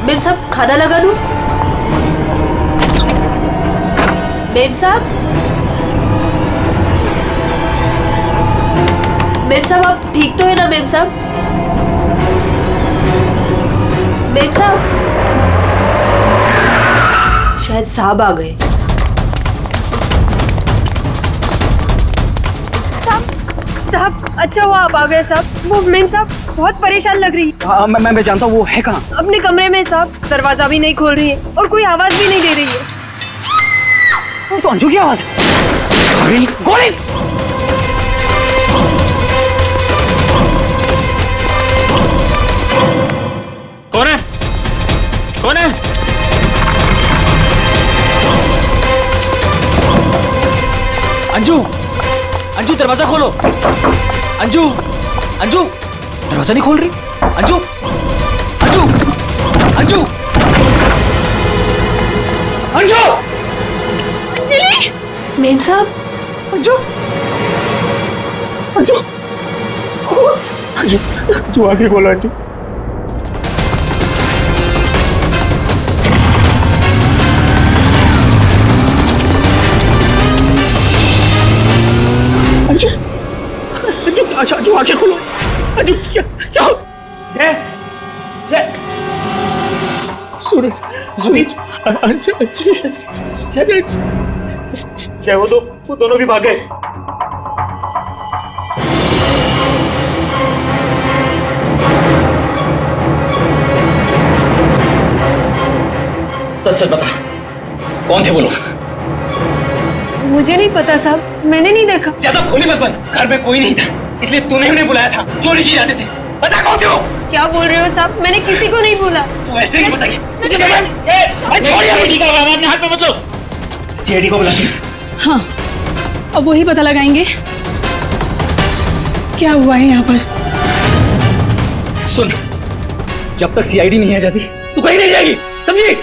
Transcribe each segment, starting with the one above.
Ma'am साहब खाना लगा दूं? मेम साहब आप ठीक तो है ना मेम साहब? मेम साहब शायद साहब आ गए। साहब अच्छा हुआ आप आ गए साहब। वो मेम साहब बहुत परेशान लग रही है। मैं जानता हूँ वो है कहाँ? अपने कमरे में साहब, दरवाजा भी नहीं खोल रही है और कोई आवाज भी नहीं दे रही है। तो अंजू की आवाज है। गोली! कौन है? कौन है? अंजू! अंजू दरवाजा खोलो। अंजू! अंजू! दरवाजा नहीं खोल रही। अंजू! अंजू! अंजू! अंजू! अंजलि! मेम साहब! अंजू! अंजू! अंजू! अंजू आगे बोलो अंजू। अंजू! अंजू! अच्छा अंजू आगे खोलो। अंजू क्या क्या? जय! जय! सूरज! सूरज! अंजू! जय! जय! वो दोनों भी भाग गए। सच सच बता, कौन थे वो लोग? मुझे नहीं पता साहब, मैंने नहीं देखा। ज्यादा भोली मत बन, घर में कोई नहीं था इसलिए तूने उन्हें बुलाया था चोरी की इरादे से। बता कौन थे वो? क्या बोल रहे हो साहब? मैंने किसी को नहीं बोला। तू ऐसे नहीं बताइए। अपने हाथ में मत लो। सीआईडी को बुलाते। हाँ, अब वही पता लगाएंगे क्या हुआ है यहाँ पर। सुन, जब तक सीआईडी नहीं आ जाती तू कहीं नहीं जाएगी, समझी?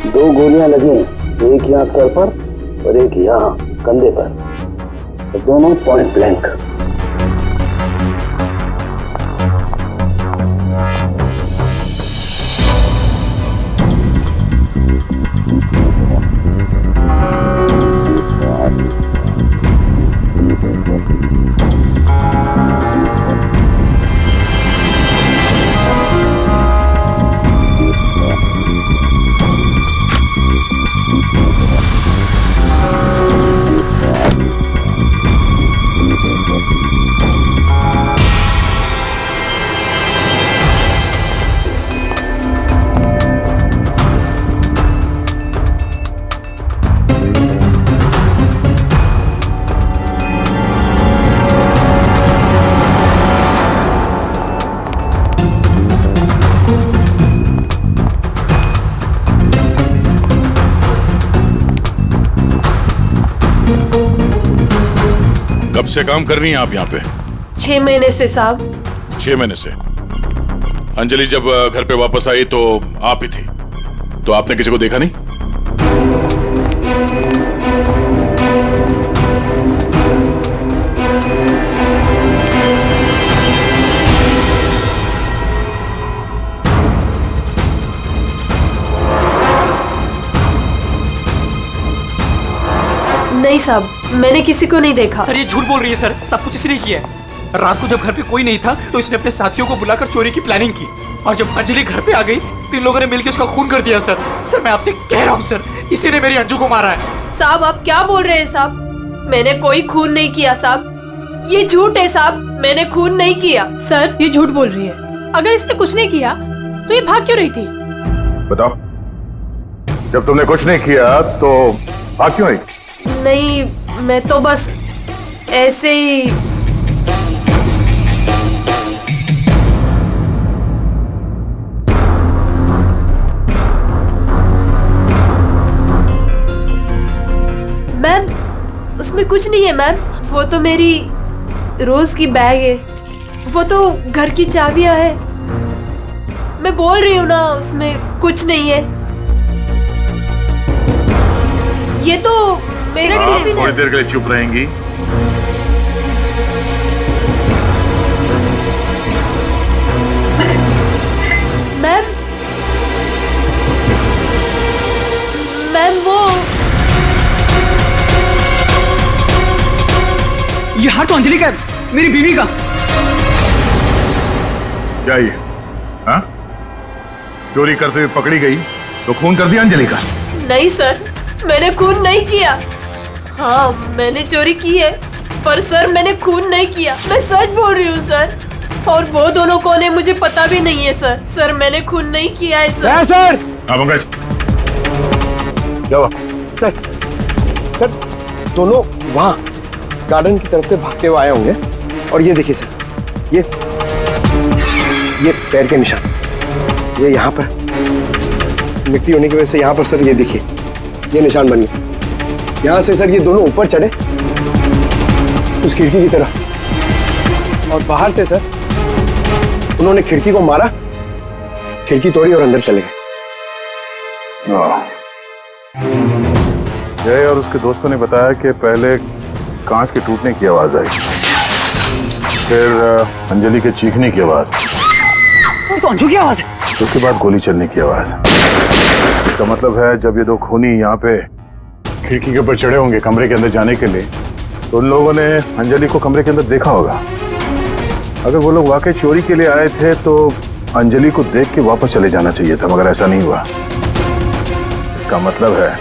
दो गोलियां लगी, एक यहाँ सर पर और एक यहाँ कंधे पर, तो दोनों पॉइंट ब्लैंक। कब से काम कर रही हैं आप यहाँ पे? 6 महीने से साहब। 6 महीने से? अंजलि जब घर पे वापस आई तो आप ही थी, तो आपने किसी को देखा नहीं? नहीं साहब, मैंने किसी को नहीं देखा। सर ये झूठ बोल रही है सर, सब कुछ इसने किया है। रात को जब घर पे कोई नहीं था तो इसने अपने साथियों को बुलाकर चोरी की प्लानिंग की, और जब अंजलि घर पे आ गई तो इन लोगों ने मिलकर उसका खून कर दिया। सर मैं आपसे कह रहा हूँ सर, इसी ने मेरी अंजू को मारा है। साहब आप क्या बोल रहे हैं साहब? मैंने कोई खून नहीं किया साहब, ये झूठ है साहब, मैंने खून नहीं किया। सर ये झूठ बोल रही है। अगर इसने कुछ नहीं किया तो ये भाग क्यों रही थी? बताओ, जब तुमने कुछ नहीं किया तो भाग क्यों रही? नहीं, मैं तो बस ऐसे ही। मैम उसमें कुछ नहीं है मैम, वो तो मेरी रोज की बैग है, वो तो घर की चाबियां है। मैं बोल रही हूँ ना, उसमें कुछ नहीं है। ये तो मेरा टिफिन है। थोड़ी देर के लिए चुप रहेंगी? मैम वो ये हाथ तो अंजलि का है, मेरी बीवी का। क्या ये? हाँ? चोरी करते हुए पकड़ी गई तो खून कर दिया अंजलि का? नहीं सर, मैंने खून नहीं किया। हाँ मैंने चोरी की है, पर सर मैंने खून नहीं किया, मैं सच बोल रही हूँ सर। और वो दोनों कौन है मुझे पता भी नहीं है सर। सर मैंने खून नहीं किया है सर। सर हाँ पंकज, क्या हुआ? सर दोनों वहाँ गार्डन की तरफ से भागते हुए आए होंगे, और ये देखिए सर, ये पैर के निशान, ये यहाँ पर मिट्टी होने की वजह से यहाँ पर सर ये देखिए ये निशान बन गए। यहाँ से सर ये दोनों ऊपर चढ़े उस खिड़की की तरफ, और बाहर से सर उन्होंने खिड़की को मारा, खिड़की तोड़ी और अंदर चले गए। जय और उसके दोस्तों ने बताया कि पहले कांच के टूटने की आवाज आई, फिर अंजलि के चीखने की आवाज, तो अंजू की आवाज है। उसके बाद गोली चलने की आवाज। इसका मतलब है जब ये दो खूनी यहाँ पे खिड़की के ऊपर चढ़े होंगे कमरे के अंदर जाने के लिए, तो उन लोगों ने अंजलि को कमरे के अंदर देखा होगा। अगर वो लोग वाकई चोरी के लिए आए थे तो अंजलि को देख के वापस चले जाना चाहिए था, मगर ऐसा नहीं हुआ। इसका मतलब है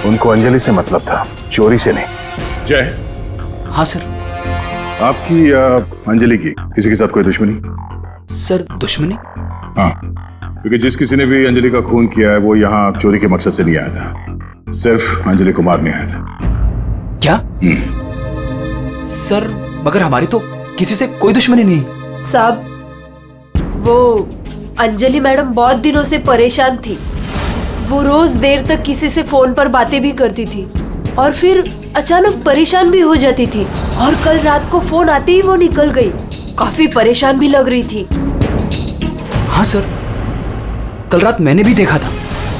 उनको अंजलि से मतलब था, चोरी से नहीं। जय। हाँ सर। आपकी अंजलि की किसी के साथ कोई दुश्मनी? सर दुश्मनी? हाँ, क्योंकि जिस किसी ने भी अंजलि का खून किया है वो यहाँ चोरी के मकसद से नहीं आया था, सिर्फ अंजलि को मारने आया था। क्या? सर मगर हमारी तो किसी से कोई दुश्मनी नहीं। साहब वो अंजलि मैडम बहुत दिनों से परेशान थी, वो रोज देर तक किसी से फोन पर बातें भी करती थी और फिर अचानक परेशान भी हो जाती थी, और कल रात को फोन आते ही वो निकल गई, काफी परेशान भी लग रही थी। हाँ सर, कल रात मैंने भी देखा था।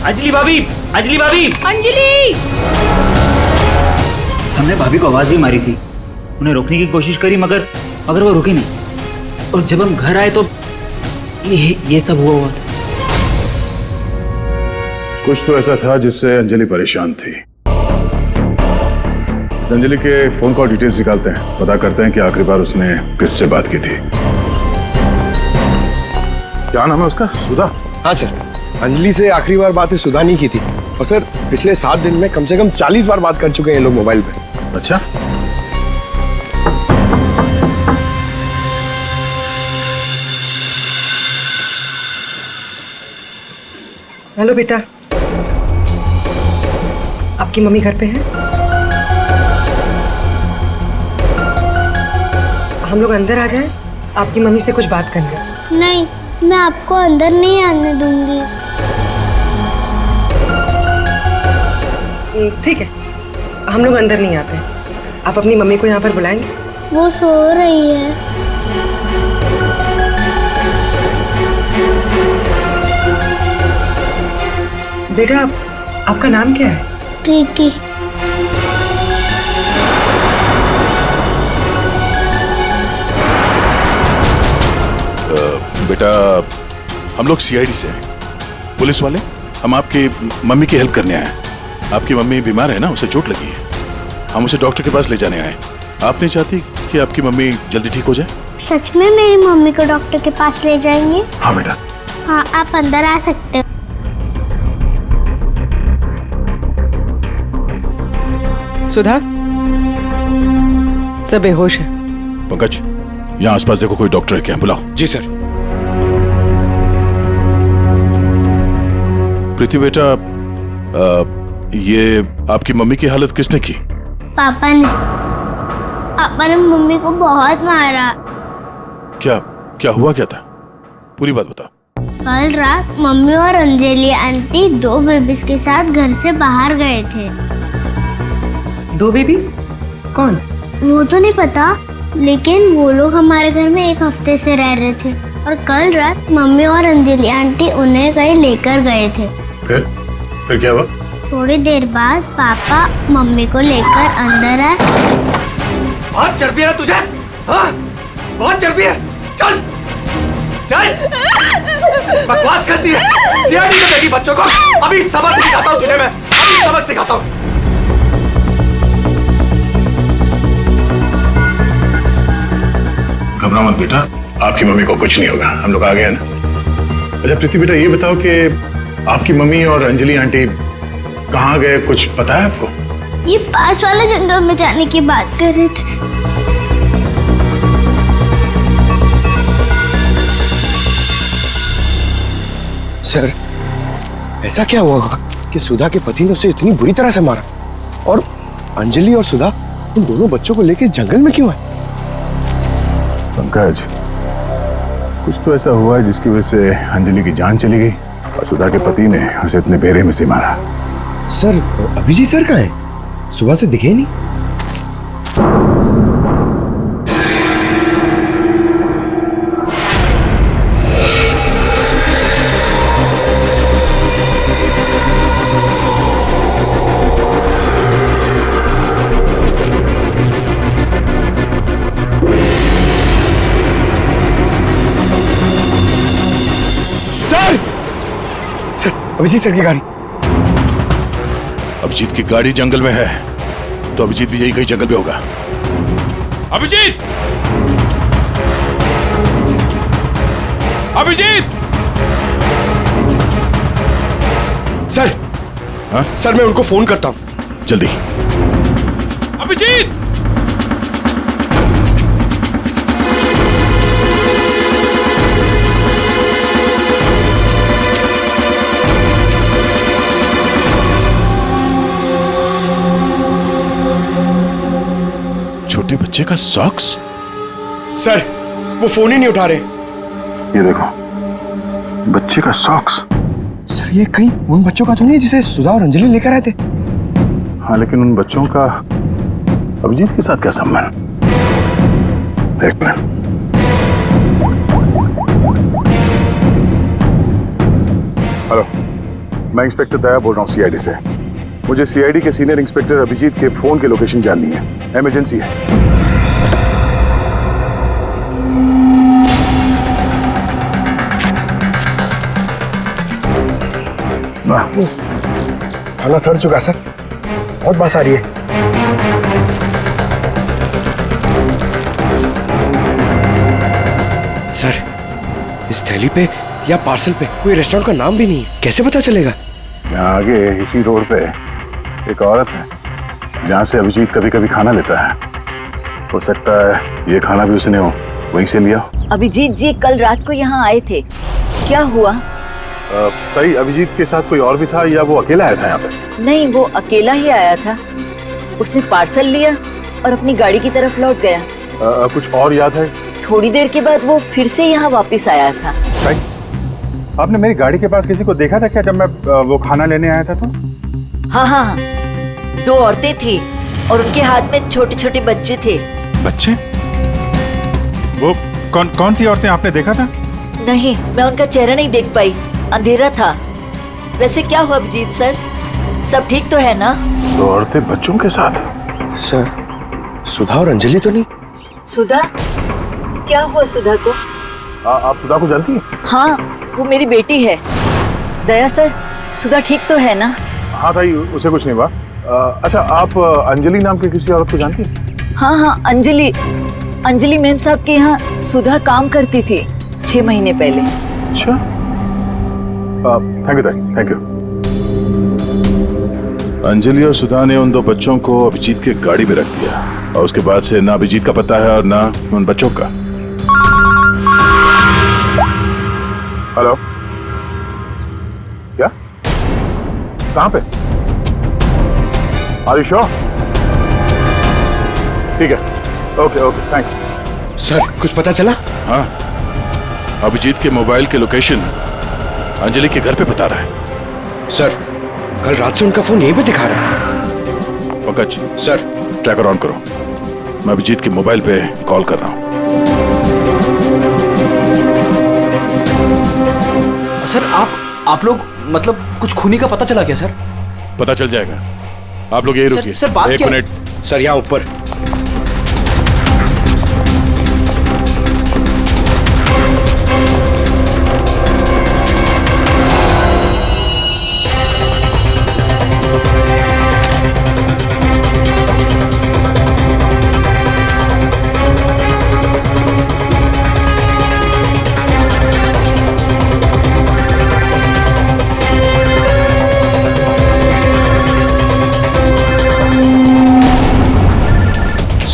अंजलि भाभी, अंजलि भाभी, अंजलि! हमने भाभी को आवाज भी मारी थी, उन्हें रोकने की कोशिश करी मगर वो रुके नहीं, और जब हम घर आए तो ये सब हुआ था। कुछ तो ऐसा था जिससे अंजलि परेशान थी। इस अंजलि के फोन कॉल डिटेल्स निकालते हैं, पता करते हैं कि आखिरी बार उसने किससे बात की थी। क्या नाम है उसका? सुधा? हाँ सर, अंजलि से आखिरी बार बात सुधा नहीं की थी, और सर पिछले 7 दिन में कम से कम 40 बार बात कर चुके हैं ये लोग मोबाइल पे। अच्छा, हेलो बेटा, आपकी मम्मी घर पे है? हम लोग अंदर आ जाएं? आपकी मम्मी से कुछ बात करनी है। नहीं, मैं आपको अंदर नहीं आने दूंगी। ठीक है, हम लोग अंदर नहीं आते। आप अपनी मम्मी को यहाँ पर बुलाएंगे? वो सो रही है। बेटा आपका नाम क्या है? प्रीति। बेटा हम लोग सीआईडी से हैं, पुलिस वाले। हम आपकी मम्मी की हेल्प करने आए हैं। आपकी मम्मी बीमार है ना, उसे चोट लगी है, हम उसे डॉक्टर के पास ले जाने आए। आप नहीं चाहती कि आपकी मम्मी जल्दी ठीक हो जाए? सच में मेरी मम्मी को डॉक्टर के पास ले जाएंगे? हाँ बेटा। हाँ, आप अंदर आ सकते हो। सुधा, सब बेहोश है। पंकज, यहाँ आसपास देखो कोई डॉक्टर है क्या? बुलाओ। जी सर। प्रीति बेटा, ये आपकी मम्मी की हालत किसने की? पापा ने मम्मी को बहुत मारा। क्या क्या हुआ क्या था? पूरी बात बताओ। कल रात मम्मी और अंजलि आंटी 2 बेबीज के साथ घर से बाहर गए थे। 2 बेबीज? कौन? वो तो नहीं पता, लेकिन वो लोग हमारे घर में 1 हफ्ते से रह रहे थे और कल रात मम्मी और अंजलि आंटी उन्हें कहीं लेकर गए थे। फिर क्या हुआ? थोड़ी देर बाद पापा मम्मी को लेकर अंदर आए। बहुत चर्बी है ना तुझे? हाँ? बहुत चर्बी है। चल चल, बकवास करती है। सीआईडी में देखी बच्चों को। अभी सबक सिखाता हूँ तुझे मैं, अभी सबक सिखाता हूँ। घबरा मत बेटा, आपकी मम्मी को कुछ नहीं होगा, हम लोग आ गए ना। अच्छा प्रीति बेटा, ये बताओ कि आपकी मम्मी और अंजलि आंटी कहाँ गए, कुछ पता है आपको? ये पास वाले जंगल में जाने की बात कर रहे थे। सर, ऐसा क्या हुआ कि सुधा के पति ने उसे इतनी बुरी तरह से मारा और अंजलि और सुधा उन दोनों बच्चों को लेकर जंगल में क्यों आए? पंकज, कुछ तो ऐसा हुआ है जिसकी वजह से अंजलि की जान चली गई और सुधा के पति ने उसे इतने बेरे में से मारा। सर, अभिजीत सर कहाँ है? सुबह से दिखे ही नहीं। सर, अभिजीत सर की गाड़ी। अभिजीत की गाड़ी जंगल में है तो अभिजीत भी यही कहीं जंगल में होगा। अभिजीत! अभिजीत! सर, हाँ? सर मैं उनको फोन करता हूँ। जल्दी। अभिजीत! छोटे बच्चे का सॉक्स? सर, वो फोन ही नहीं उठा रहे। ये देखो, बच्चे का सॉक्स। सर, ये कहीं उन बच्चों का तो नहीं जिसे सुधा और अंजलि लेकर आए थे? हाँ, लेकिन उन बच्चों का अभिजीत के साथ क्या संबंध? एक मिनट। हेलो, मैं इंस्पेक्टर दया बोल रहा हूँ सीआईडी से। मुझे सीआईडी के सीनियर इंस्पेक्टर अभिजीत के फोन की लोकेशन जाननी है, इमरजेंसी है। थाना सड़ चुका सर, बहुत बस आ रही है। सर, इस थैली पे या पार्सल पे कोई रेस्टोरेंट का नाम भी नहीं है, कैसे पता चलेगा? यहाँ आगे इसी रोड पे एक औरत है जहाँ से अभिजीत कभी कभी खाना लेता है। हो सकता है ये खाना भी उसने वहीं से लिया। अभिजीत जी कल रात को यहाँ आए थे, क्या हुआ? सही, अभिजीत के साथ कोई और भी था या वो अकेला आया था यहाँ पे? नहीं, वो अकेला ही आया था। उसने पार्सल लिया और अपनी गाड़ी की तरफ लौट गया। कुछ और याद है? थोड़ी देर के बाद वो फिर से यहाँ वापस आया था। सही, आपने मेरी गाड़ी के पास किसी को देखा था क्या जब मैं वो खाना लेने आया था तो? हाँ हाँ, 2 औरतें थी और उनके हाथ में छोटे छोटे बच्चे थे। बच्चे? वो कौन थी औरतें, आपने देखा था? नहीं, मैं उनका चेहरा नहीं देख पाई, अंधेरा था। वैसे क्या हुआ अभिजीत सर, सब ठीक तो है ना? 2 औरतें बच्चों के साथ? सर, सुधा और अंजलि तो नहीं? सुधा? क्या हुआ सुधा को? आप सुधा को जानती हैं? हाँ, वो मेरी बेटी है। दया सर, सुधा ठीक तो है ना? हाँ भाई, उसे कुछ नहीं हुआ। अच्छा, आप अंजलि नाम की किसी औरत को जानती हैं? हाँ हाँ, अंजलि मैम साहब के यहाँ सुधा काम करती थी 6 महीने पहले। अच्छा, थैंक यू। अंजलि और सुधा ने उन 2 बच्चों को अभिजीत के गाड़ी में रख दिया और उसके बाद से ना अभिजीत का पता है और ना उन बच्चों का। हेलो, क्या? कहाँ पे? Are you sure? ठीक है, ओके, थैंक। सर, कुछ पता चला? हाँ, अभिजीत के मोबाइल के लोकेशन अंजलि के घर पे बता रहा है। सर, कल रात से उनका फोन यहीं पे दिखा रहा है। पंकज सर, ट्रैकर ऑन करो, मैं अभिजीत के मोबाइल पे कॉल कर रहा हूँ। सर, आप लोग मतलब कुछ खूनी का पता चला क्या सर? पता चल जाएगा, आप लोग यही रुकिए। सर, बात 1 क्या? मिनट। सर यहाँ ऊपर।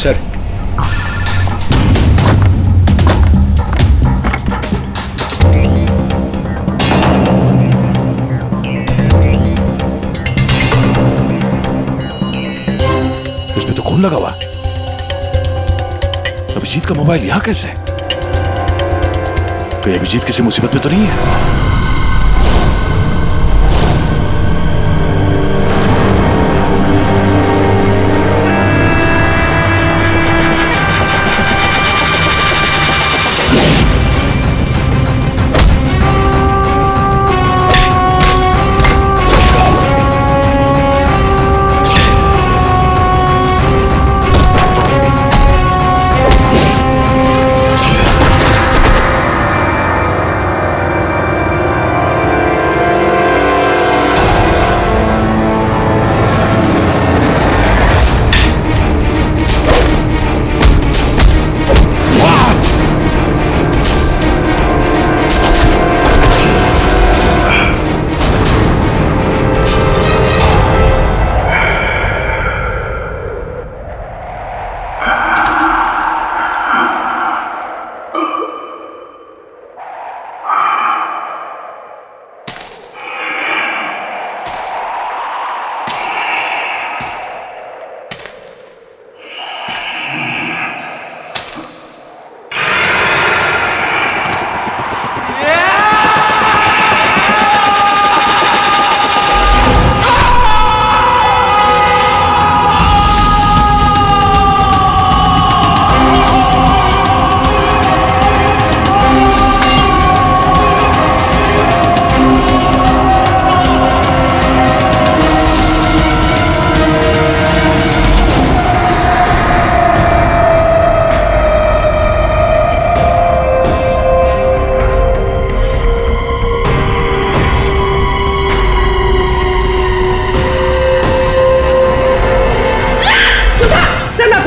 सर, इसमें तो खून लगा हुआ। अभिजीत का मोबाइल यहां कैसे? कहीं अभिजीत किसी मुसीबत में तो नहीं है?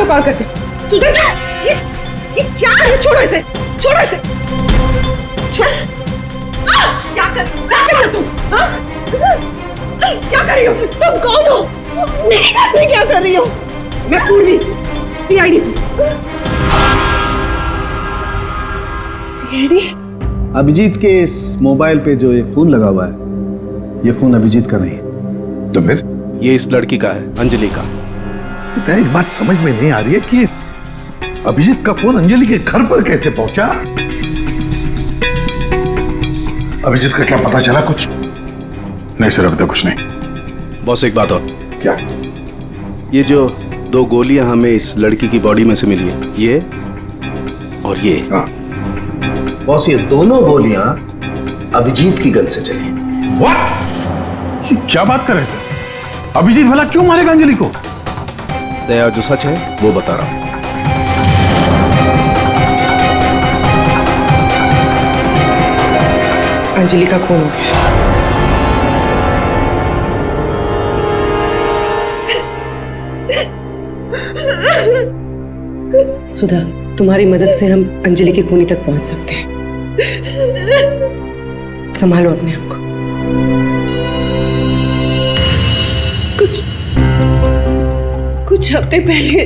कॉल करते। सुधर क्या? ये क्या है? छोड़ो इसे, छोड़ो इसे। क्या कर रही हो तुम? क्या कर रही हो? तुम कौन हो? मेरे घर में क्या कर रही हो? मैं पूर्वी, सीआईडी से। सीआईडी? अभिजीत के इस मोबाइल पे जो ये फोन लगा हुआ है, ये फोन अभिजीत का नहीं है। तो फिर? ये इस लड़की का है, अंजलि का। एक बात समझ में नहीं आ रही है कि अभिजीत का फोन अंजलि के घर पर कैसे पहुंचा? अभिजीत का क्या पता चला कुछ? नहीं सर, अभी तक कुछ नहीं। बॉस एक बात और। क्या? ये जो 2 गोलियां हमें इस लड़की की बॉडी में से मिली है, ये और ये। हाँ। बॉस, ये दोनों गोलियां अभिजीत की गन से चली। What? क्या बात कर रहे हैं सर? अभिजीत भला क्यों मारेगा अंजलि को? दया, जो सच है वो बता रहा हूं। अंजलि का खून हो गया। सुधा, तुम्हारी मदद से हम अंजलि की खूनी तक पहुंच सकते हैं। संभालो अपने आप को। कुछ हफ्ते पहले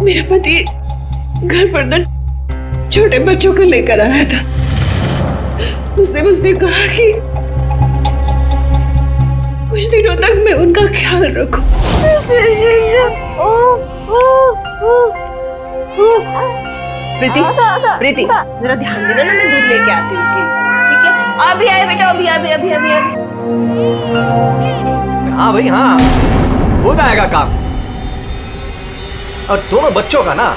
मेरा पति घर पर न छोटे बच्चों को लेकर आया था। उसने मुझसे कहा कि कुछ दिनों तक मैं उनका ख्याल रखूं। प्रीति, प्रीति, जरा ध्यान देना ना, मैं दूध लेके आती हूँ। ठीक है? अभी आए बेटा, अभी। हाँ भाई हाँ, हो जाएगा काम। और दोनों बच्चों का ना,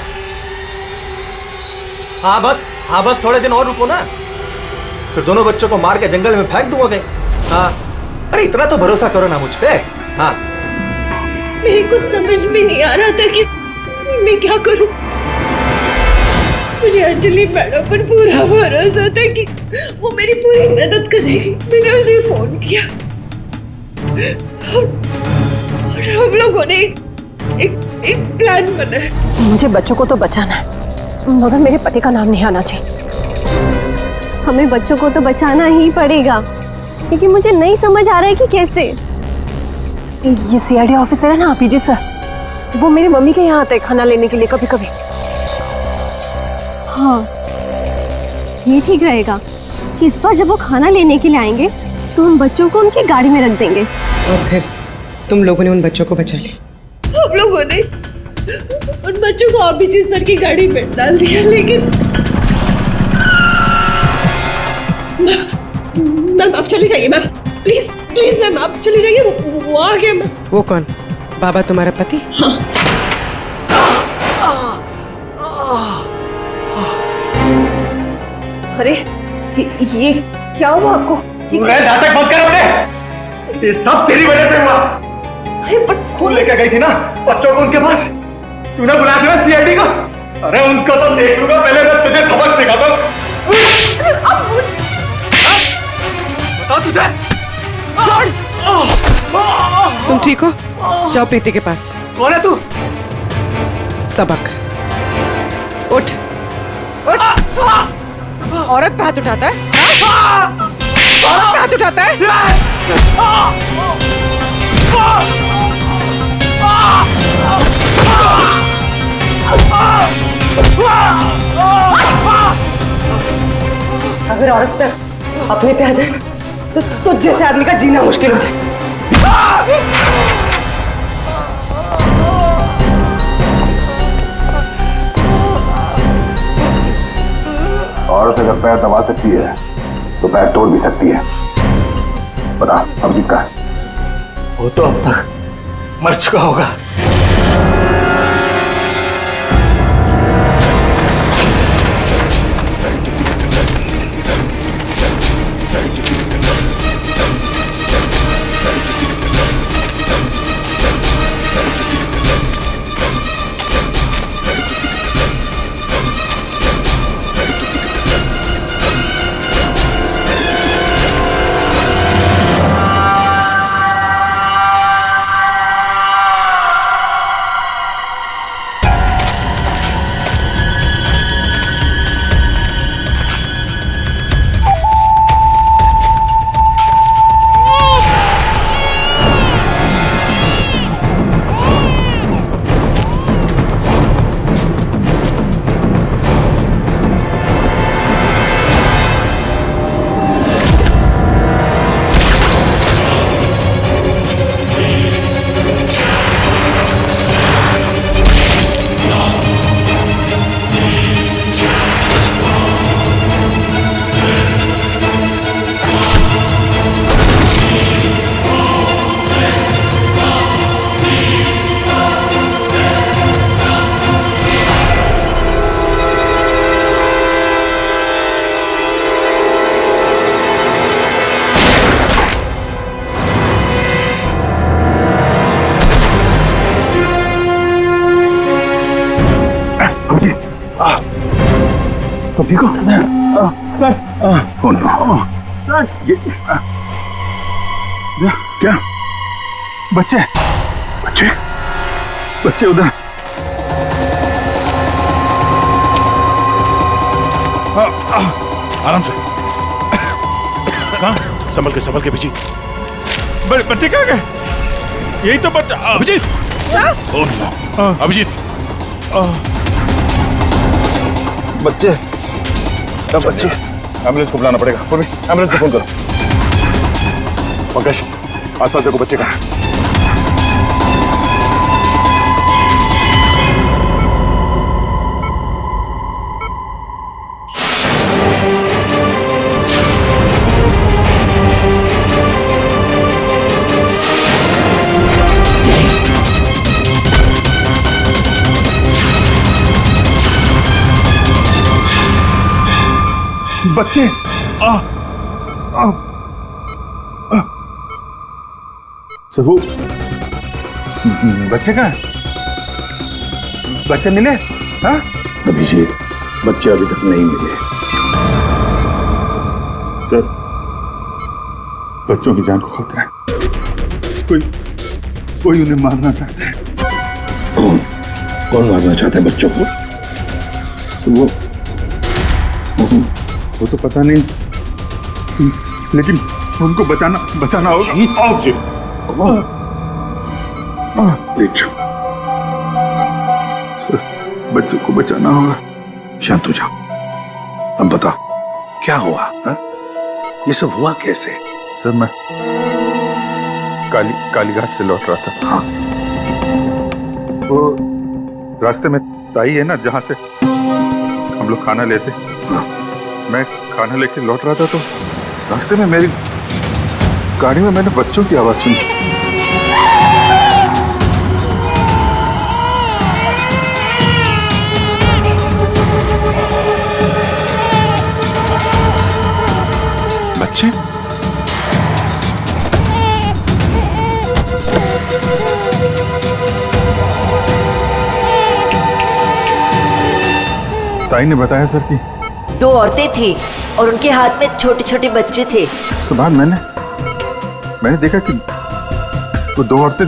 हाँ बस थोड़े दिन और रुको ना, फिर दोनों बच्चों को मार के जंगल में फेंक दूंगा कहीं। हाँ, अरे इतना तो भरोसा करो ना मुझ पे। हाँ, मेरे को समझ में नहीं आ रहा था कि मैं क्या करूं। मुझे अंजलि मैडम पर पूरा भरोसा था कि वो मेरी पूरी मदद करेगी। मैंने उसे फोन किया और हम लोगों ने एक प्लान बनाया। मुझे बच्चों को तो बचाना है, मगर मेरे पति का नाम नहीं आना चाहिए। हमें बच्चों को तो बचाना ही पड़ेगा, लेकिन मुझे नहीं समझ आ रहा है कि कैसे। ये सीआईडी ऑफिसर है ना अभिजीत सर, वो मेरी मम्मी के यहाँ आते हैं खाना लेने के लिए कभी कभी। हाँ, ये ठीक रहेगा कि इस बार जब वो खाना लेने के लिए आएंगे तो हम बच्चों को उनकी गाड़ी में रख देंगे। और फिर तुम लोगों ने उन बच्चों को बचा लिया। हम लोगों ने उन बच्चों को अभिजीत सर की गाड़ी में डाल दिया, लेकिन मैम आप चली जाइए मैम, प्लीज मैम आप चली जाइए। वो आ गया मैम। वो कौन? बाबा तुम्हारा पति? हाँ। अरे ये क्या हुआ आपको? नाटक बंद कर अपने, ये सब तेरी वजह से हुआ। अरे पर तू लेकर गई थी ना बच्चों को उनके पास, तूने बुलाया था सीआईडी का। अरे उनको तो देख लूंगा, पहले मैं तुझे सबक सिखाता हूं। बता तुझे। तुम ठीक हो? जाओ प्रीति के पास। कौन है तू? सबक। उठ। औरत पे हाथ उठाता है? औरत पे हाथ उठाता है? अगर औरत पे अपने पे आ जाए तो जैसे आदमी का जीना मुश्किल हो जाए। औरत अगर पैर दबा सकती है तो पैर तोड़ भी सकती है। बता अभिजीत का? वो तो अब तक मर चुका होगा। तुम ठीक हो? कौन? क्या? बच्चे? बच्चे? बच्चे उधर आराम से। कहाँ? संभल के अभिजीत। बच्चे कहाँ गए? यही तो बच्चा। अभिजीत। Oh no. अभिजीत। बच्चे। एम्बुलेंस को बुलाना पड़ेगा। एम्बुलेंस को फोन करो। पंकज, आसपास देखो बच्चे कहाँ हैं। बच्चे। सबू, बच्चे कहाँ हैं? बच्चे मिले? हाँ? अभिजीत, बच्चे अभी तक नहीं मिले। सर, बच्चों की जान को खतरा है। कोई उन्हें मारना चाहता है। कौन मारना चाहता है बच्चों को? वो तो पता नहीं, लेकिन उनको बचाना होगा। आओ जी। बच्चों को बचाना होगा। शांत हो जाओ। अब बताओ क्या हुआ? हा? ये सब हुआ कैसे? सर, मैं कालीघाट से लौट रहा था। हाँ। वो रास्ते में ताई है ना, जहाँ से हम लोग खाना लेते। हाँ। मैं खाना लेके लौट रहा था तो रास्ते में मेरी गाड़ी में मैंने बच्चों की आवाज सुनी। बच्चे? ताई ने बताया सर कि 2 औरतें थी और उनके हाथ में छोटे छोटे बच्चे थे। उसके बाद मैंने देखा कि वो 2 औरतें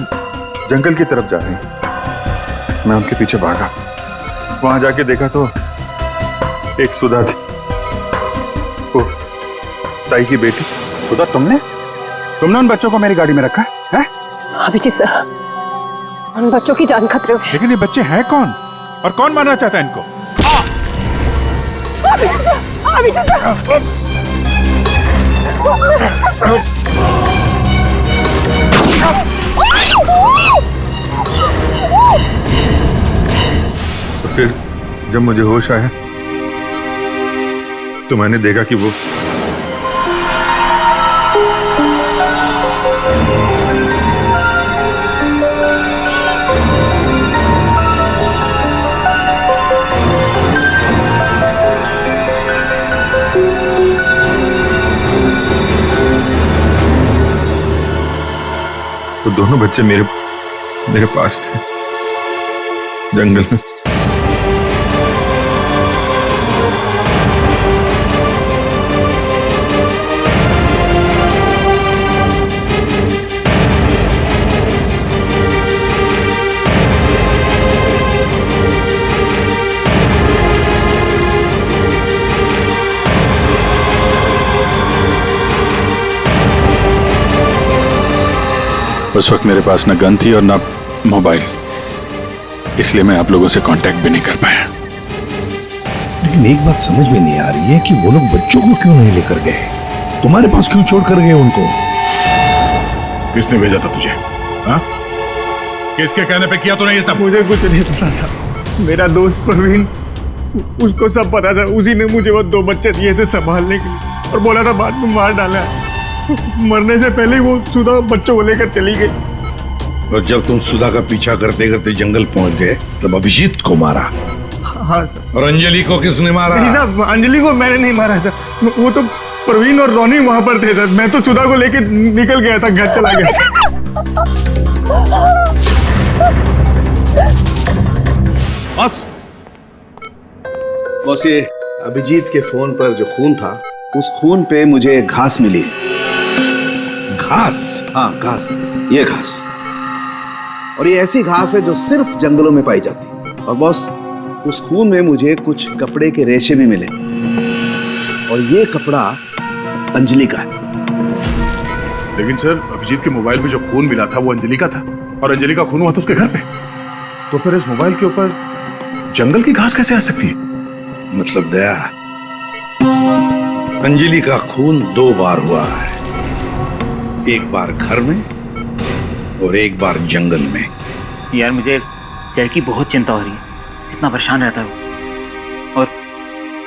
जंगल की तरफ जा रही। मैं उनके पीछे भागा। वहां जाके देखा तो एक सुधा थी, वो ताई की बेटी। सुधा, तुमने उन बच्चों को मेरी गाड़ी में रखा है? अभिजीत सर, उन बच्चों की जान खतरे में। लेकिन ये बच्चे हैं कौन और कौन मारना चाहता है इनको? तो फिर जब मुझे होश आया तो मैंने देखा कि वो दोनों बच्चे मेरे पास थे जंगल में। उस वक्त मेरे पास ना गन थी और ना मोबाइल, इसलिए मैं आप लोगों से कांटेक्ट भी नहीं कर पाया। लेकिन एक बात समझ में नहीं आ रही है कि वो लोग बच्चों को क्यों नहीं लेकर गए? तुम्हारे पास क्यों छोड़ कर गए उनको? किसने भेजा था तुझे? हाँ? किसके कहने पे किया तूने ये सब? मुझे कुछ नहीं पता था। मेरा दोस्त प्रवीण, उसको सब पता था। उसी ने मुझे वो 2 बच्चे दिए थे संभालने के लिए और बोला था बाद में मार डाला है। मरने से पहले वो सुधा बच्चों को लेकर चली गई। और जब तुम सुधा का पीछा करते करते जंगल पहुंच गए तब अभिजीत को मारा? हाँ सर। और अंजलि को किसने मारा? नहीं साहब, अंजलि को मैंने नहीं मारा सर। वो तो प्रवीण और रोनी वहां पर थे सर। मैं तो सुधा को लेकर निकल गया था, घर चला गया। बस ये अभिजीत के फोन पर जो खून था, उस खून पे मुझे घास मिली। घास? हाँ, घास। ये घास, और ये ऐसी घास है जो सिर्फ जंगलों में पाई जाती है। और बॉस, उस खून में मुझे कुछ कपड़े के रेशे भी मिले। और ये कपड़ा अंजलि का है। लेकिन सर, अभिजीत के मोबाइल में जो खून मिला था वो अंजलि का था, और अंजलि का खून हुआ था उसके घर पे। तो फिर इस मोबाइल के ऊपर जंगल की घास कैसे आ सकती है? मतलब दया, अंजलि का खून 2 बार हुआ है, एक बार घर में और एक बार जंगल में। यार मुझे जय की बहुत चिंता हो रही है, कितना परेशान रहता है वो,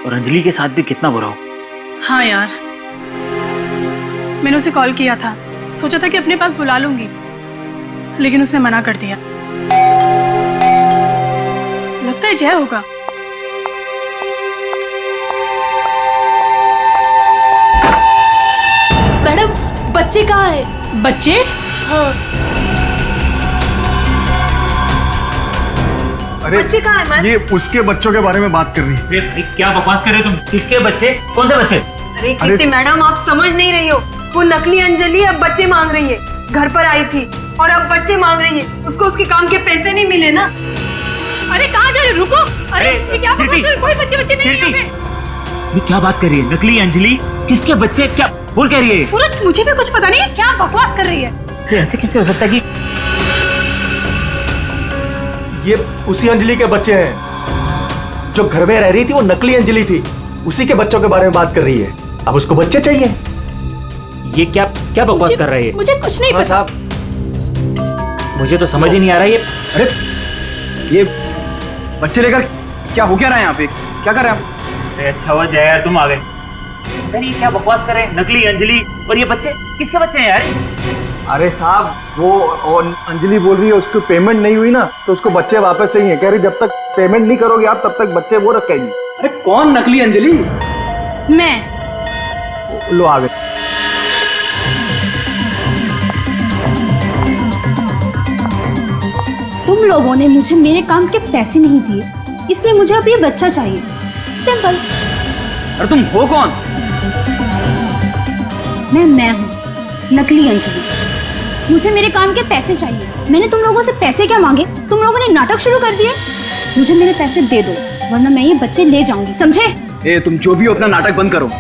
और अंजलि के साथ भी कितना बुरा हो। हाँ यार, मैंने उसे कॉल किया था, सोचा था कि अपने पास बुला लूंगी, लेकिन उसने मना कर दिया। लगता है जय होगा। मैडम, बच्चे कहाँ हैं? बच्चे? हाँ। अरे बच्चे कहाँ हैं? ये उसके बच्चों के बारे में बात कर रही है। भाई क्या बकवास कर रहे हो तुम? किसके बच्चे? कौन से बच्चे? अरे कीर्ति मैडम, आप समझ नहीं रही हो। वो नकली अंजलि अब बच्चे मांग रही है। घर पर आई थी और अब बच्चे मांग रही है। उसको उसके काम के पैसे नहीं मिले ना। अरे कहाँ जा रहे हो? रुको। अरे ये क्या बकवास कर रहे हो? कोई बच्चे नहीं है यहाँ पे। ये क्या बात कर रही है? नकली अंजलि? किसके बच्चे? क्या बोल कह रही है? सूरज, मुझे भी कुछ पता नहीं है, क्या बकवास कर रही है। तो ऐसे कैसे हो सकता है कि ये उसी अंजलि के बच्चे हैं जो घर में रह रही थी। वो नकली अंजलि थी, उसी के बच्चों के बारे में बात कर रही है। अब उसको बच्चे चाहिए। ये क्या बकवास कर रही है? मुझे कुछ नहीं पता साहब, मुझे तो समझ ही नहीं आ रहा है। अरे ये बच्चे लेकर क्या हो क्या रहा है यहाँ पे? क्या कर रहे हैं आप? अरे अच्छा हुआ जय यार तुम आ गए। अरे क्या बकवास कर रहे हैं? नकली अंजलि और ये बच्चे किसके बच्चे हैं यार? अरे साहब, वो अंजलि बोल रही है उसको पेमेंट नहीं हुई ना, तो उसको बच्चे वापस चाहिए। कह रही जब तक पेमेंट नहीं करोगे आप तब तक बच्चे वो रखेगी। अरे कौन नकली अंजलि? मैं। लो आ गए। तुम लोगों ने मुझे मेरे काम के पैसे नहीं दिए, इसलिए मुझे अब ये बच्चा चाहिए। सिंपल। अरे तुम हो कौन? मैं हूँ नकली अंजलि। मुझे मेरे काम के पैसे चाहिए। मैंने तुम लोगों से पैसे क्या मांगे? तुम लोगों ने नाटक शुरू कर दिए। मुझे मेरे पैसे दे दो, वरना मैं ये बच्चे ले जाऊंगी, समझे? ए, तुम जो भी हो अपना नाटक बंद करो।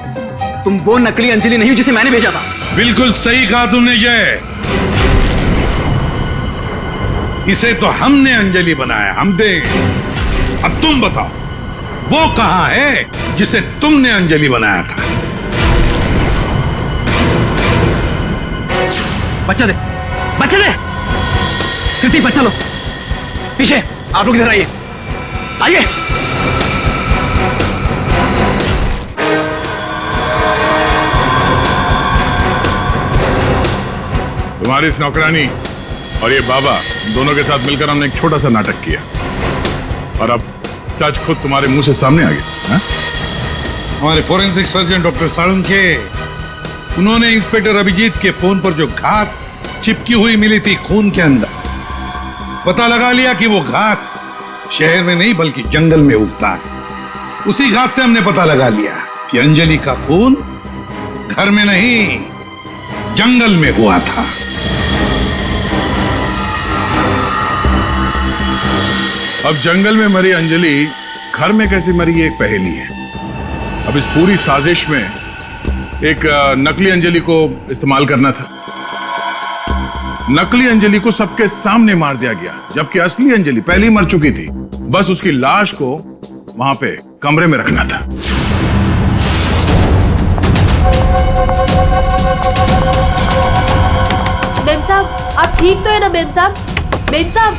तुम वो नकली अंजलि नहीं हो जिसे मैंने भेजा था। बिल्कुल सही कहा तुमने जय। इसे तो हमने अंजलि बनाया, हम दे। अब तुम बताओ, वो कहां है जिसे तुमने अंजलि बनाया था? बच्चा दे, बच्चा दे। कृति, बच्चा लो। पीछे आप लोग इधर आइए, आइए। तुम्हारी इस नौकरानी और ये बाबा दोनों के साथ मिलकर हमने एक छोटा सा नाटक किया, और अब सच खुद तुम्हारे मुंह से सामने आ गया। हमारे फोरेंसिक सर्जन डॉक्टर साळुंखे, उन्होंने इंस्पेक्टर अभिजीत के फोन पर जो घास चिपकी हुई मिली थी खून के अंदर, पता लगा लिया कि वो घास शहर में नहीं बल्कि जंगल में उगता है। उसी घास से हमने पता लगा लिया कि अंजलि का खून घर में नहीं जंगल में हुआ था। अब जंगल में मरी अंजलि घर में कैसे मरी, ये एक पहेली है। अब इस पूरी साजिश में एक नकली अंजलि को इस्तेमाल करना था। नकली अंजलि को सबके सामने मार दिया गया, जबकि असली अंजलि पहले ही मर चुकी थी। बस उसकी लाश को वहां पे कमरे में रखना था। मेम साहब, आप ठीक तो है ना? मेम साहब, मेम साहब,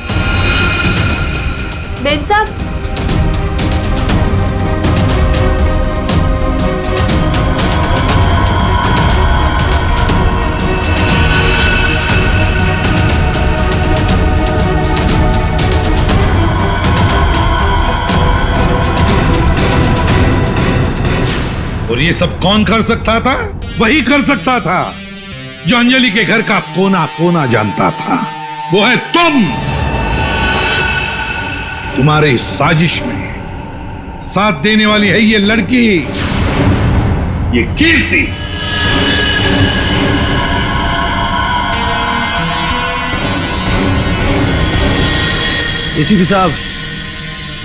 मेम साहब। और ये सब कौन कर सकता था? वही कर सकता था जो अंजलि के घर का कोना कोना जानता था। वो है तुम। तुम्हारे इस साजिश में साथ देने वाली है ये लड़की, ये कीर्ति। एसीपी साहब,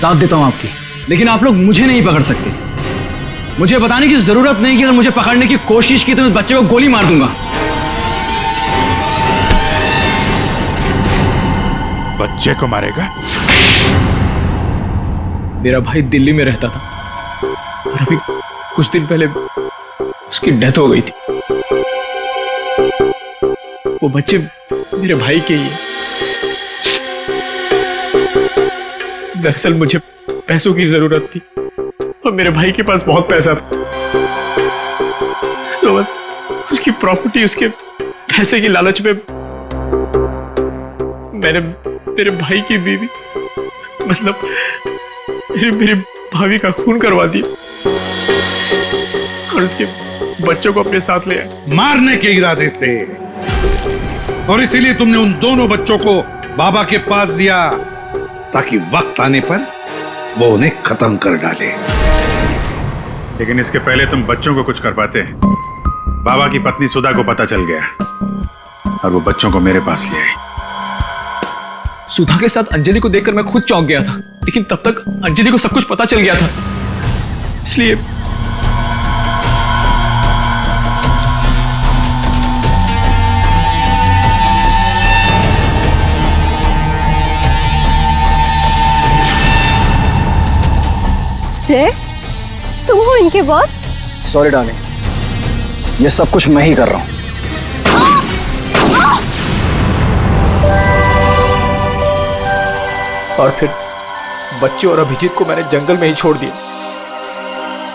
दाद देता हूं आपकी, लेकिन आप लोग मुझे नहीं पकड़ सकते। मुझे बताने की जरूरत नहीं कि अगर मुझे पकड़ने की कोशिश की तो मैं बच्चे को गोली मार दूंगा। बच्चे को मारेगा? मेरा भाई दिल्ली में रहता था और अभी कुछ दिन पहले उसकी डेथ हो गई थी। वो बच्चे मेरे भाई के ही है। दरअसल मुझे पैसों की जरूरत थी और मेरे भाई के पास बहुत पैसा था, तो उसकी प्रॉपर्टी, उसके पैसे की लालच में मैंने मेरे भाई की बीवी, मतलब मेरी भाभी का खून करवा दिया और उसके बच्चों को अपने साथ ले आए मारने के इरादे से। और इसीलिए तुमने उन दोनों बच्चों को बाबा के पास दिया ताकि वक्त आने पर वो उन्हें खत्म कर डाले। लेकिन इसके पहले तुम बच्चों को कुछ कर पाते। बाबा की पत्नी सुधा को पता चल गया और वो बच्चों को मेरे पास ले आई। सुधा के साथ अंजलि को देखकर मैं खुद चौंक गया था, लेकिन तब तक अंजलि को सब कुछ पता चल गया था, इसलिए तुम हो इनके बॉस? सॉरी डार्लिंग, ये सब कुछ मैं ही कर रहा हूं। और फिर बच्चे और अभिजीत को मैंने जंगल में ही छोड़ दिया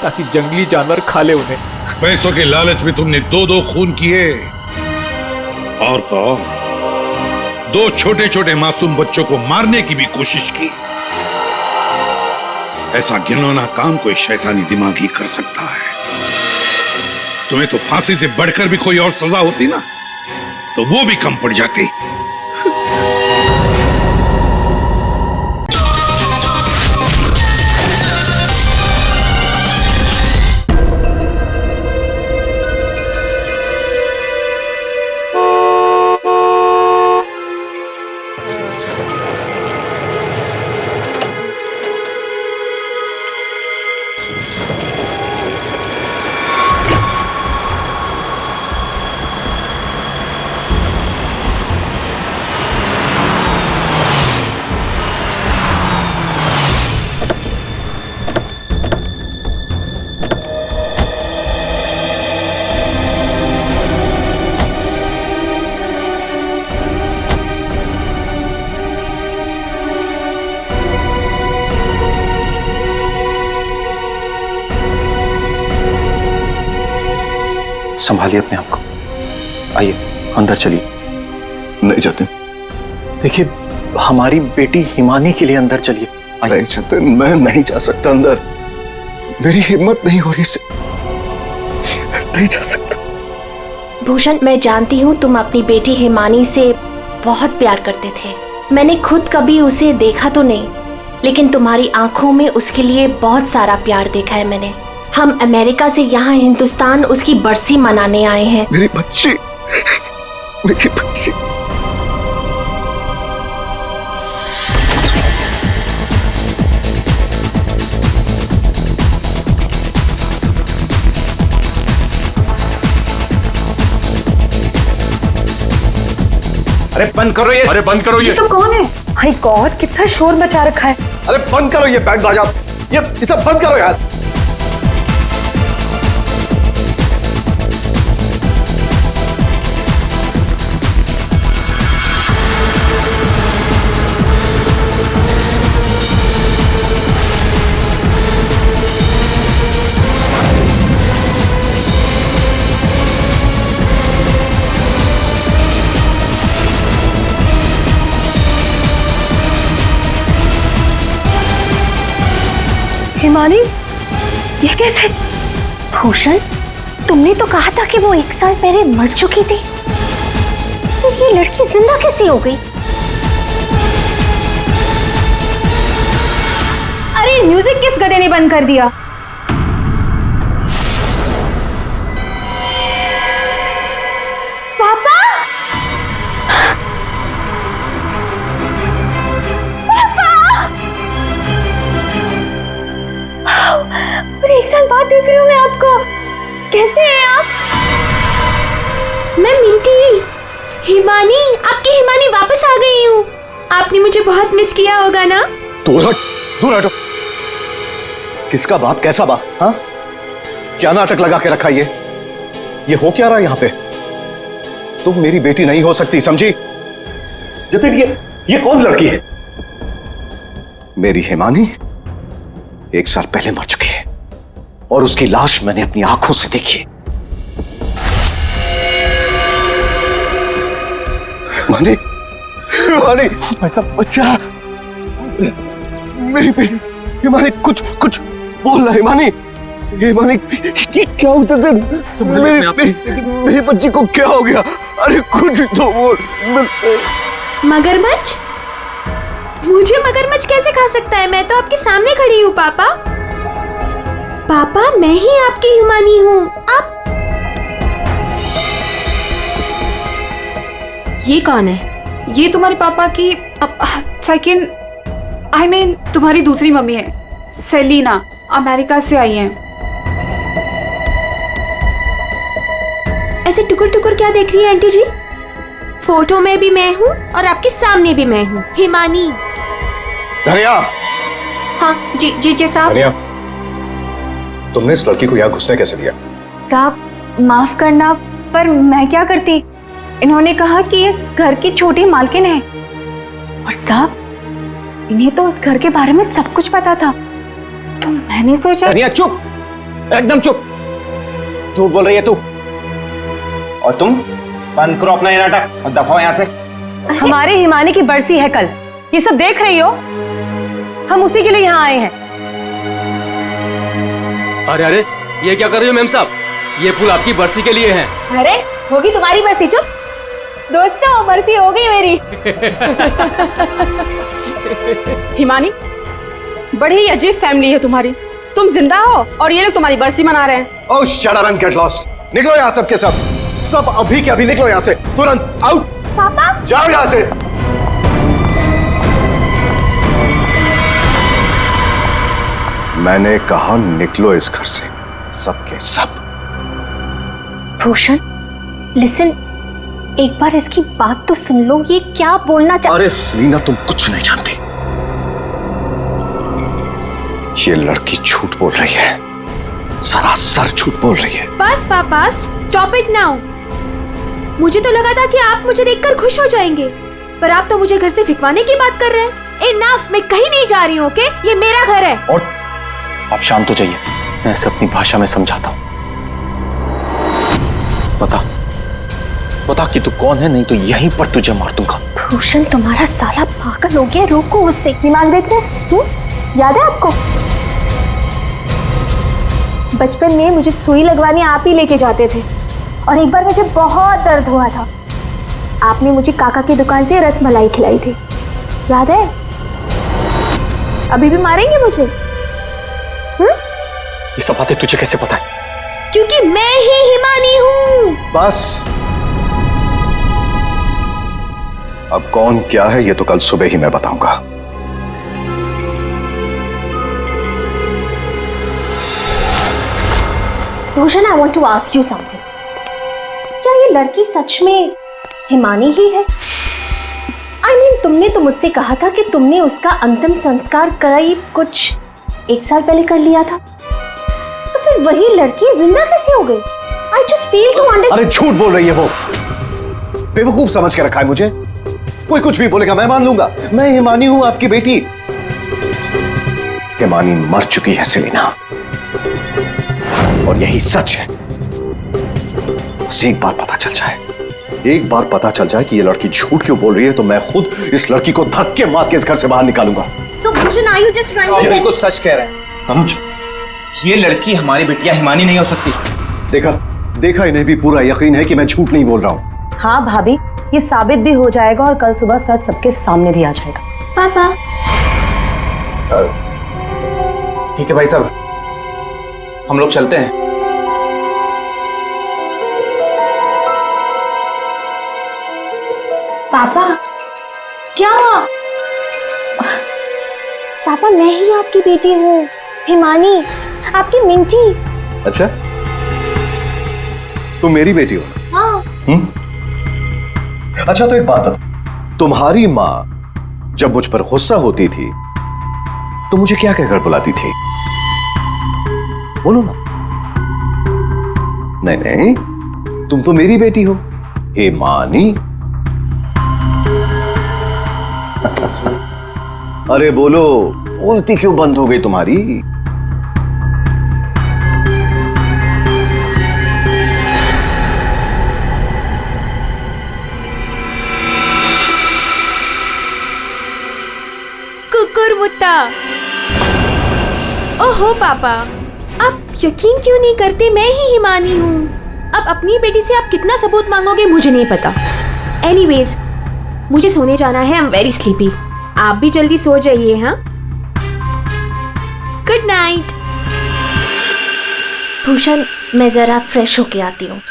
ताकि जंगली जानवर खा ले उन्हें। पैसों के लालच में तुमने दो खून किए और तो और 2 छोटे-छोटे मासूम बच्चों को मारने की भी कोशिश की। ऐसा घिनौना काम कोई शैतानी दिमाग ही कर सकता है। तुम्हें तो फांसी से बढ़कर भी कोई और सजा होती ना, तो वो भी कम पड़ जाती। संभालिए अपने आप को, आइए अंदर चलिए। नहीं जतिन, देखिए हमारी बेटी हिमानी के लिए अंदर चलिए। नहीं जतिन, मैं नहीं जा सकता अंदर, मेरी हिम्मत नहीं हो रही से नहीं जा सकता। भूषण, मैं जानती हूँ तुम अपनी बेटी हिमानी से बहुत प्यार करते थे। मैंने खुद कभी उसे देखा तो नहीं, लेकिन तुम्हारी आंखों में उसके लिए बहुत सारा प्यार देखा है मैंने। हम अमेरिका से यहाँ हिंदुस्तान उसकी बरसी मनाने आए हैं। मेरी बच्ची, मेरी बच्ची। अरे बंद करो ये, अरे बंद करो ये सब कौन है? माय गॉड, कितना शोर मचा रखा है। अरे बंद करो ये बैंड बाजा, ये सब बंद करो यार। हिमानी, ये कैसे? भूषण, तुमने तो कहा था कि वो 1 साल पहले मर चुकी थी, तो ये लड़की जिंदा कैसे हो गई? अरे म्यूजिक किस गधे ने बंद कर दिया? पापा! पापा! 1 साल बाद देख रही हूँ मैं मैं मिंटी, हिमानी, आपकी हिमानी वापस आ गई हूँ। आपने मुझे बहुत मिस किया होगा ना? दूर हट, दूर हटो। किसका बाप, कैसा बाप? हाँ, क्या नाटक लगा के रखा ये हो क्या रहा है यहाँ पे? तुम मेरी बेटी नहीं हो सकती, समझी? जतिन, ये कौन लड़की है? मेरी हिमानी 1 साल पहले मर चुकी है और उसकी लाश मैंने अपनी आंखों से देखी। हिमानी, हिमानी, ऐसा बच्चा, मेरी बेटी हिमानी, कुछ बोल रहा। हिमानी, हिमानी, क्या होता था? मेरी बच्ची को क्या हो गया? अरे कुछ तो बोल। मगरमच्छ? मुझे मगरमच्छ कैसे खा सकता है? मैं तो आपके सामने खड़ी हूँ पापा। पापा, मैं ही आपकी हिमानी हूँ। आप ये कौन है? ये तुम्हारे पापा की सेकंड, आई मीन तुम्हारी दूसरी मम्मी है, सेलिना, अमेरिका से आई हैं। ऐसे टुकुर टुकुर क्या देख रही है आंटी जी? फोटो में भी मैं हूँ और आपके सामने भी मैं हूँ, हिमानी। धनिया। हाँ जी साहब। धनिया, तुमने इस लड़की को यहाँ घुसने कैसे दिया? साहब माफ करना, पर मैं क्या करती? इन्होंने कहा कि इस घर की छोटी मालकिन है, और साहब इन्हें तो इस घर के बारे में सब कुछ पता था, तो मैंने सोचा। धनिया चुप, एकदम चुप। झूठ बोल रही है तू। और तुम बंद करो अपना ये नाटक और दफाओ यहाँ से। हमारे हिमानी की बरसी है कल, ये सब देख रही हो? हम उसी के लिए यहाँ आए हैं। अरे ये क्या कर रही हो मेम साहब? ये फूल आपकी बरसी के लिए हैं। अरे होगी तुम्हारी बरसी, चुप। दोस्तों, बरसी हो गई मेरी। हिमानी, बड़ी ही अजीब फैमिली है तुम्हारी। तुम जिंदा हो और ये लोग तुम्हारी बरसी मना रहे हैं। Oh shut up and get lost. निकलो यहाँ सब के सब अभी के अभी निकलो यहाँ से, तुरंत आउट। पापा जाओ यहाँ से। मैंने कहा निकलो इस घर से, सबके सब। भूषण, लिसन, एक बार इसकी बात तो सुन लो, ये क्या बोलना चाहती? अरे सेलिना, तुम कुछ नहीं जानती। ये लड़की झूठ बोल रही है, सरासर झूठ बोल रही है। बस पापा, स्टॉप इट नाउ। मुझे तो लगा था कि आप मुझे देखकर खुश हो जाएंगे, पर आप तो मुझे घर से फिकवाने की बात कर रहे हैं। इनफ, मैं कहीं नहीं जा रही हूँ, ओके? ये मेरा घर है। और आप शांत हो जाइए, मैं इसे अपनी भाषा में समझाता हूँ। बता कि तू कौन है, नहीं तो यहीं पर तुझे मार दूंगा। भूषण, तुम्हारा साला पागल हो गया, रोको उससे। दिमाग देख रहे, याद है आपको? बचपन में मुझे सुई लगवाने आप ही लेके जाते थे, और एक बार मुझे बहुत दर्द हुआ था, आपने मुझे काका की दुकान से रसमलाई खिलाई थी, याद है? अभी भी मारेंगे मुझे? ये सब बातें तुझे कैसे पता है? क्योंकि मैं ही हिमानी हूँ। बस, अब कौन क्या है ये तो कल सुबह ही मैं बताऊंगा। Bhushan, I want to ask you something. क्या ये लड़की सच में हिमानी ही है? I mean, तुमने तो मुझसे कहा था कि तुमने उसका अंतिम संस्कार करीब कुछ 1 साल पहले कर लिया था, तो फिर वही लड़की जिंदा कैसे हो गई? I just fail to understand। अरे झूठ बोल रही है वो, बेवकूफ समझ के रखा है मुझे। कोई कुछ भी बोलेगा मैं मान लूंगा। मैं हिमानी हूं, आपकी बेटी। हिमानी मर चुकी है सेलिना, और यही सच है। बस एक बार पता चल जाए कि ये लड़की झूठ क्यों बोल रही है, तो मैं खुद इस लड़की को धक्के मार के इस घर से बाहर निकालूंगा। So, Bhushan, are you just trying to- ये बिल्कुल सच कह रहे हैं तनुज, ये लड़की हमारी बिटिया हिमानी नहीं हो सकती। देखा इन्हें भी पूरा यकीन है कि मैं झूठ नहीं बोल रहा हूँ। हाँ भाभी, ये साबित भी हो जाएगा और कल सुबह सच सबके सामने भी आ जाएगा। पापा, ठीक है भाई साहब, हम लोग चलते हैं। पापा क्या हुआ? पापा, मैं ही आपकी बेटी हूँ, हिमानी, आपकी मिंटी। अच्छा, तुम मेरी बेटी हो? हाँ। अच्छा तो एक बात बता, तुम्हारी माँ जब मुझ पर गुस्सा होती थी तो मुझे क्या कहकर बुलाती थी? बोलो ना। नहीं नहीं, तुम तो मेरी बेटी हो, हे मानी। अरे बोलो, बोलती क्यों बंद हो गई तुम्हारी? कुकुरमुत्ता। ओहो पापा, आप यकीन क्यों नहीं करते? मैं ही हिमानी हूँ। अब अपनी बेटी से आप कितना सबूत मांगोगे मुझे नहीं पता। एनीवेज, मुझे सोने जाना है। I am very sleepy. आप भी जल्दी सो जाइए। हाँ, गुड नाइट। भूषण, मैं जरा फ्रेश होके आती हूँ।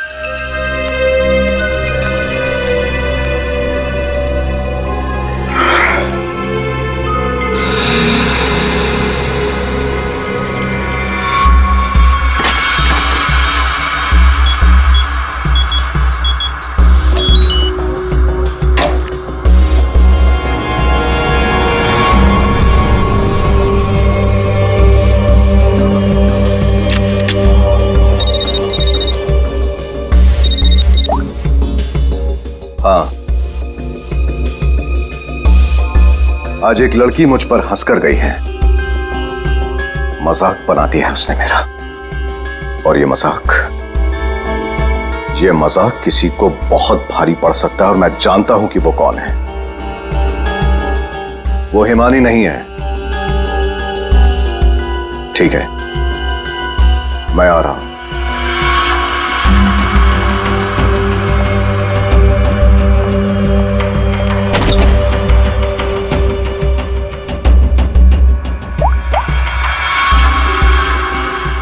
आज एक लड़की मुझ पर हंसकर गई है। मजाक बना दिया है उसने मेरा, और ये मजाक किसी को बहुत भारी पड़ सकता है, और मैं जानता हूं कि वो कौन है। वो हिमानी नहीं है। ठीक है, मैं आ रहा हूं।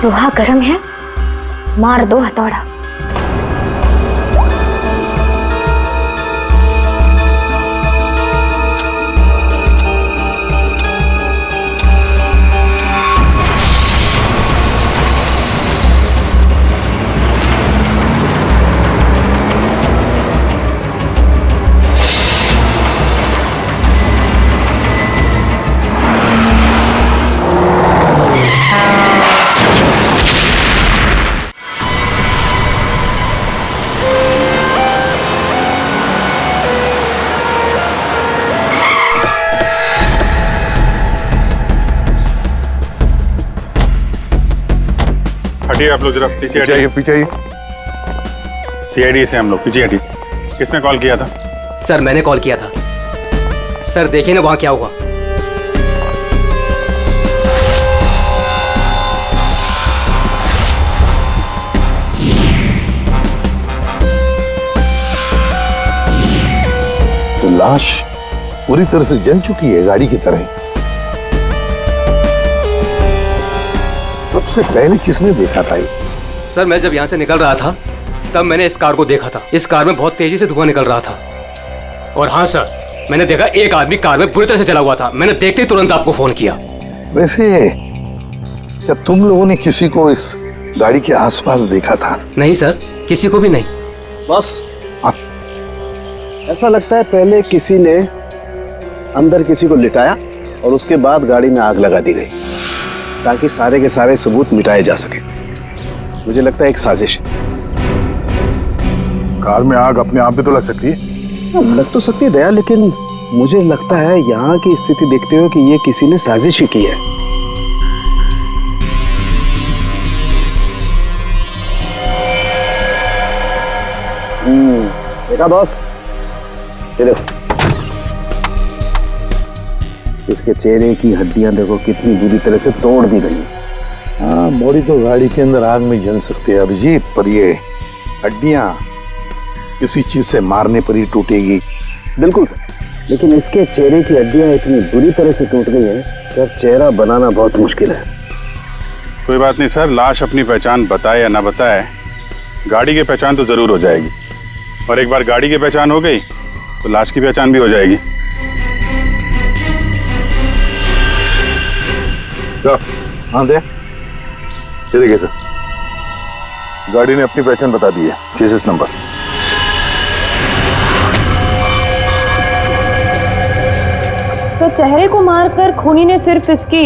लोहा गर्म है, मार दो हथौड़ा। हटिए आप लोग, जरा पीछे हटिए। पीछे सीआईडी से हम लोग पीछे हटिए। किसने कॉल किया था? सर मैंने कॉल किया था। सर देखिए ना वहां क्या हुआ। तो लाश पूरी तरह से जल चुकी है, गाड़ी की तरह। सबसे पहले किसने देखा था ये? सर मैं जब यहाँ से निकल रहा था तब मैंने इस कार को देखा था। इस कार में बहुत तेजी से धुआं निकल रहा था। और हाँ सर, मैंने देखा एक आदमी कार में बुरी तरह से जला हुआ था। मैंने देखते ही तुरंत आपको फोन किया। वैसे क्या तुम लोगों ने किसी को इस गाड़ी के आसपास देखा था? नहीं सर, किसी को भी नहीं। बस ऐसा लगता है पहले किसी ने अंदर किसी को लिटाया और उसके बाद गाड़ी में आग लगा दी गई, ताकि सारे के सारे सबूत मिटाए जा सके। मुझे लगता है एक साजिश है। कार में आग अपने आप भी तो लग सकती है। लग तो सकती है दया, लेकिन मुझे लगता है यहाँ की स्थिति देखते हुए कि ये किसी ने साजिश ही की है। देखा बॉस, ये देखो, इसके चेहरे की हड्डियां देखो कितनी बुरी तरह से तोड़ दी गई। हाँ, बॉडी तो गाड़ी के अंदर आग में जल सकती है अभिजीत, पर ये हड्डियां किसी चीज से मारने पर ही टूटेगी। बिल्कुल सर, लेकिन इसके चेहरे की हड्डियां इतनी बुरी तरह से टूट गई है कि अब चेहरा बनाना बहुत मुश्किल है। कोई बात नहीं सर, लाश अपनी पहचान बताए या ना बताए, गाड़ी की पहचान तो जरूर हो जाएगी। और एक बार गाड़ी की पहचान हो गई तो लाश की पहचान भी हो जाएगी। हाँ दे, ये देखिए सर, गाड़ी ने अपनी पहचान बता दी है, चेसिस नंबर। तो चेहरे को मारकर खूनी ने सिर्फ इसकी